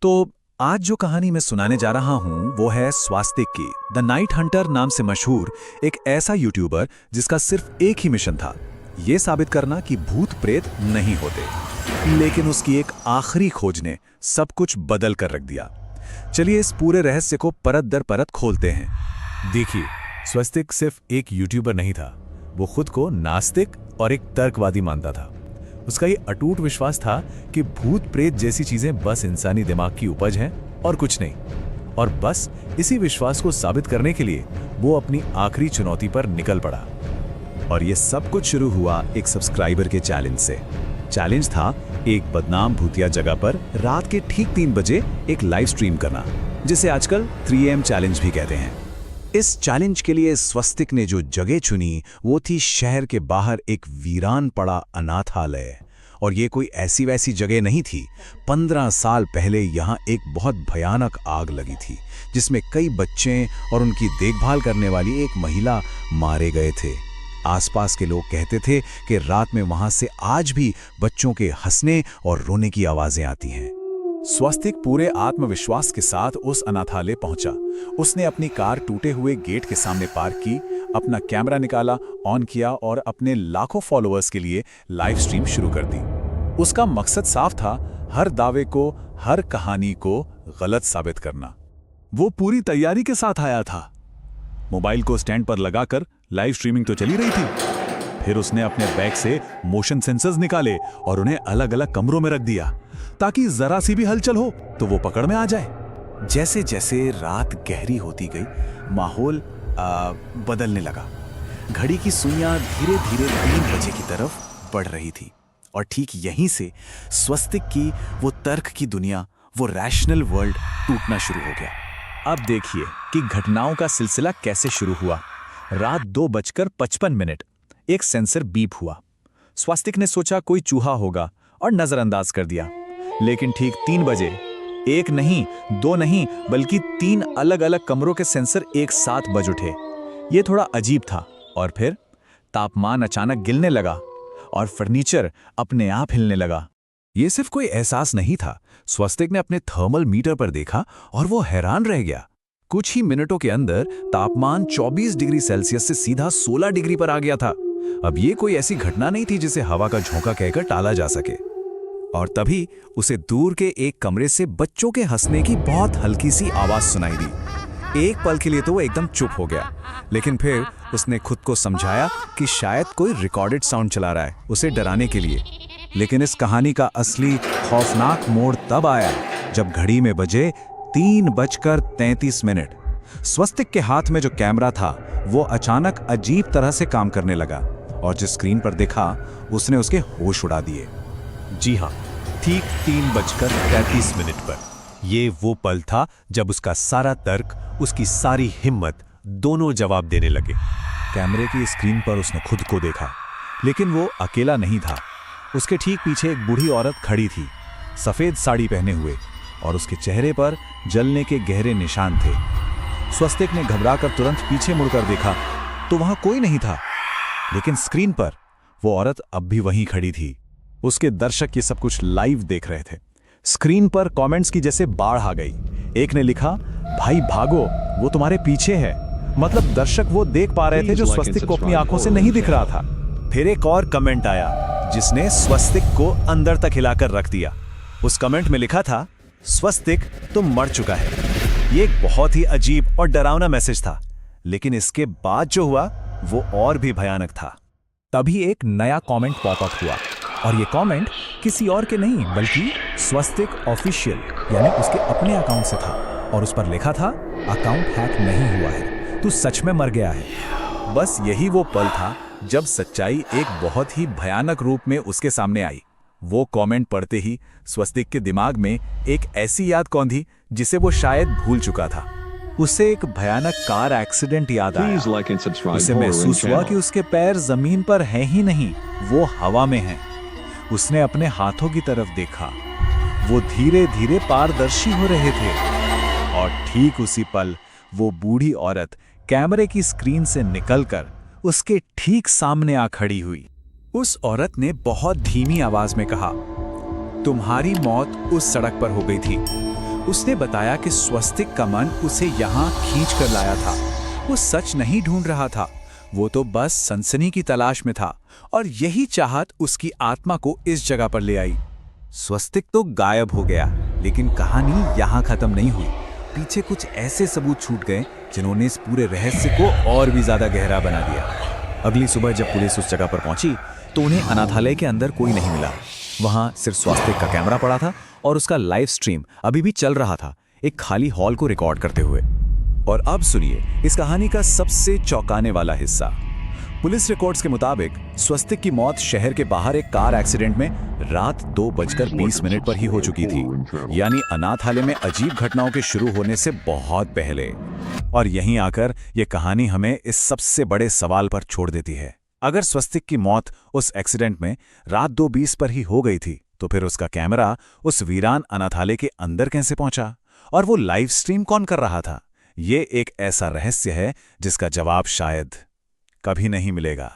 तो आज जो कहानी मैं सुनाने जा रहा हूं वो है स्वास्तिक की। द नाइट हंटर नाम से मशहूर एक ऐसा यूट्यूबर जिसका सिर्फ एक ही मिशन था, ये साबित करना कि भूत प्रेत नहीं होते। लेकिन उसकी एक आखिरी खोज ने सब कुछ बदल कर रख दिया। चलिए इस पूरे रहस्य को परत दर परत खोलते हैं। देखिए, स्वास्तिक सिर्फ एक यूट्यूबर नहीं था, वो खुद को नास्तिक और एक तर्कवादी मानता था। उसका ये अटूट विश्वास था कि भूत प्रेत जैसी चीजें बस इंसानी दिमाग की उपज हैं और कुछ नहीं। और बस इसी विश्वास को साबित करने के लिए वो अपनी आखिरी चुनौती पर निकल पड़ा। और ये सब कुछ शुरू हुआ एक सब्सक्राइबर के चैलेंज से। चैलेंज था एक बदनाम भूतिया जगह पर रात के ठीक 3 बजे एक लाइव स्ट्रीम करना, जिसे आजकल 3 AM चैलेंज भी कहते हैं। इस चैलेंज के लिए स्वस्तिक ने जो जगह चुनी वो थी शहर के बाहर एक वीरान पड़ा अनाथालय। और ये कोई ऐसी वैसी जगह नहीं थी। 15 साल पहले यहाँ एक बहुत भयानक आग लगी थी, जिसमें कई बच्चे और उनकी देखभाल करने वाली एक महिला मारे गए थे। आसपास के लोग कहते थे कि रात में वहां से आज भी बच्चों के हंसने और रोने की आवाजें आती हैं। स्वास्तिक पूरे आत्मविश्वास के साथ उस अनाथालय पहुंचा। उसने अपनी कार टूटे हुए गेट के सामने पार्क की, अपना कैमरा निकाला, ऑन किया और अपने लाखों फॉलोअर्स के लिए लाइव स्ट्रीम शुरू कर दी। उसका मकसद साफ था, हर दावे को, हर कहानी को गलत साबित करना। वो पूरी तैयारी के साथ आया था। मोबाइल को स्टैंड पर लगाकर लाइव स्ट्रीमिंग तो चली रही थी। फिर उसने अपने बैग से मोशन सेंसर्स निकाले और उन्हें अलग अलग कमरों में रख दिया, ताकि जरा सी भी हलचल हो तो वो पकड़ में आ जाए। जैसे जैसे रात गहरी होती गई, माहौल बदलने लगा। घड़ी की सुइयां धीरे धीरे 3 बजे की तरफ बढ़ रही थी। और ठीक यहीं से स्वस्तिक की वो तर्क की दुनिया, वो रैशनल वर्ल्ड टूटना शुरू हो गया। अब देखिए कि घटनाओं का सिलसिला कैसे शुरू हुआ। रात 2:55 एक सेंसर बीप हुआ। स्वास्तिक ने सोचा कोई चूहा होगा और नजरअंदाज कर दिया। लेकिन ठीक 3 बजे एक नहीं, 2 नहीं, बल्कि 3 अलग अलग कमरों के सेंसर एक साथ बज उठे। ये थोड़ा अजीब था। और फिर तापमान अचानक गिरने लगा और फर्नीचर अपने आप हिलने लगा। ये सिर्फ कोई एहसास नहीं था। स्वस्तिक ने अपने थर्मल मीटर पर देखा और वो हैरान रह गया। कुछ ही मिनटों के अंदर तापमान 24 डिग्री सेल्सियस से सीधा 16 डिग्री पर आ गया था। अब ये कोई ऐसी घटना नहीं थी जिसे हवा का झोंका कहकर टाला जा सके। और तभी उसे दूर के एक कमरे से बच्चों के हंसने की बहुत हल्की सी आवाज सुनाई दी। एक पल के लिए तो वो एकदम चुप हो गया, लेकिन फिर उसने खुद को समझाया कि शायद कोई रिकॉर्डेड साउंड चला रहा है, उसे डराने के लिए। लेकिन इस कहानी का असली खौफनाक मोड़ तब आया जब घड़ी में बजे 3:33। स्वस्तिक के हाथ में जो कैमरा था वो अचानक अजीब तरह से काम करने लगा, और जिस स्क्रीन पर देखा उसने उसके होश उड़ा दिए। जी हाँ, ठीक 3:33 पर। ये वो पल था जब उसका सारा तर्क, उसकी सारी हिम्मत दोनों जवाब देने लगे। कैमरे की स्क्रीन पर उसने खुद को देखा, लेकिन वो अकेला नहीं था। उसके ठीक पीछे एक बूढ़ी औरत खड़ी थी, सफेद साड़ी पहने हुए, और उसके चेहरे पर जलने के गहरे निशान थे। स्वस्तिक ने घबराकर तुरंत पीछे मुड़कर देखा तो वहां कोई नहीं था, लेकिन स्क्रीन पर वो औरत अब भी वहीं खड़ी थी। उसके दर्शक ये सब कुछ लाइव देख रहे थे। स्क्रीन पर कमेंट्स की जैसे बाढ़ आ गई। एक ने लिखा, भाई भागो, वो तुम्हारे पीछे है। मतलब दर्शक वो देख पा रहे थे जो स्वस्तिक को अपनी आंखों से नहीं दिख रहा था। फिर एक और कमेंट आया जिसने स्वस्तिक को अंदर तक हिलाकर रख दिया। उस कमेंट में लिखा था, स्वस्तिक तुम मर चुका है। ये एक बहुत ही अजीब और डरावना मैसेज था, लेकिन इसके बाद जो हुआ वो और भी भयानक था। तभी एक नया कमेंट पॉपअप हुआ, और ये कमेंट किसी और के नहीं बल्कि स्वस्तिक ऑफिशियल यानी उसके अपने अकाउंट से था। और उस पर लिखा था, अकाउंट हैक नहीं हुआ है, तू सच में मर गया है। बस यही वो पल था जब सच्चाई एक बहुत ही भयानक रूप में उसके सामने आई। वो कमेंट पढ़ते ही स्वस्तिक के दिमाग में एक ऐसी याद कौंधी जिसे वो शायद भूल चुका था। उसे एक भयानक कार एक्सीडेंट याद आया। उसे महसूस हुआ कि उसके पैर जमीन पर हैं ही नहीं, वो हवा में हैं। उसने अपने हाथों की तरफ देखा, वो धीरे धीरे पारदर्शी हो रहे थे। और ठीक उसी पल वो बूढ़ी औरत कैमरे की स्क्रीन से निकलकर उसके ठीक सामने आ खड़ी हुई। उस औरत ने बहुत धीमी आवाज में कहा, तुम्हारी मौत उस सड़क पर हो गई थी, उसने बताया कि स्वस्तिक का मन उसे यहाँ खींच कर लाया था। वो सच नहीं ढूंढ रहा था, वो तो बस सनसनी की तलाश में था, और यही चाहत उसकी आत्मा को इस जगह पर ले आई। स्वस्तिक तो गायब हो गया, लेकिन कहानी यहाँ खत्म नहीं हुई। पीछे कुछ ऐसे सबूत छूट गए जिन्होंने इस पूरे रहस्य को और भी ज्यादा गहरा बना दिया। अगली सुबह जब पुलिस उस जगह पर पहुंची तो उन्हें अनाथालय के अंदर कोई नहीं मिला। वहां सिर्फ स्वस्तिक का कैमरा पड़ा था और उसका लाइव स्ट्रीम अभी भी चल रहा था, एक खाली हॉल को रिकॉर्ड करते हुए। और अब सुनिए इस कहानी का सबसे चौंकाने वाला हिस्सा। पुलिस रिकॉर्ड्स के मुताबिक स्वस्तिक की मौत शहर के बाहर एक कार एक्सीडेंट में रात 2:20 पर ही हो चुकी थी, यानी अनाथालय में अजीब घटनाओं के शुरू होने से बहुत पहले। और यहीं आकर यह कहानी हमें इस सबसे बड़े सवाल पर छोड़ देती है। अगर स्वस्तिक की मौत उस एक्सीडेंट में रात 2:20 पर ही हो गई थी, तो फिर उसका कैमरा उस वीरान अनाथालय के अंदर कैसे पहुंचा, और वो लाइव स्ट्रीम कौन कर रहा था? ये एक ऐसा रहस्य है जिसका जवाब शायद कभी नहीं मिलेगा।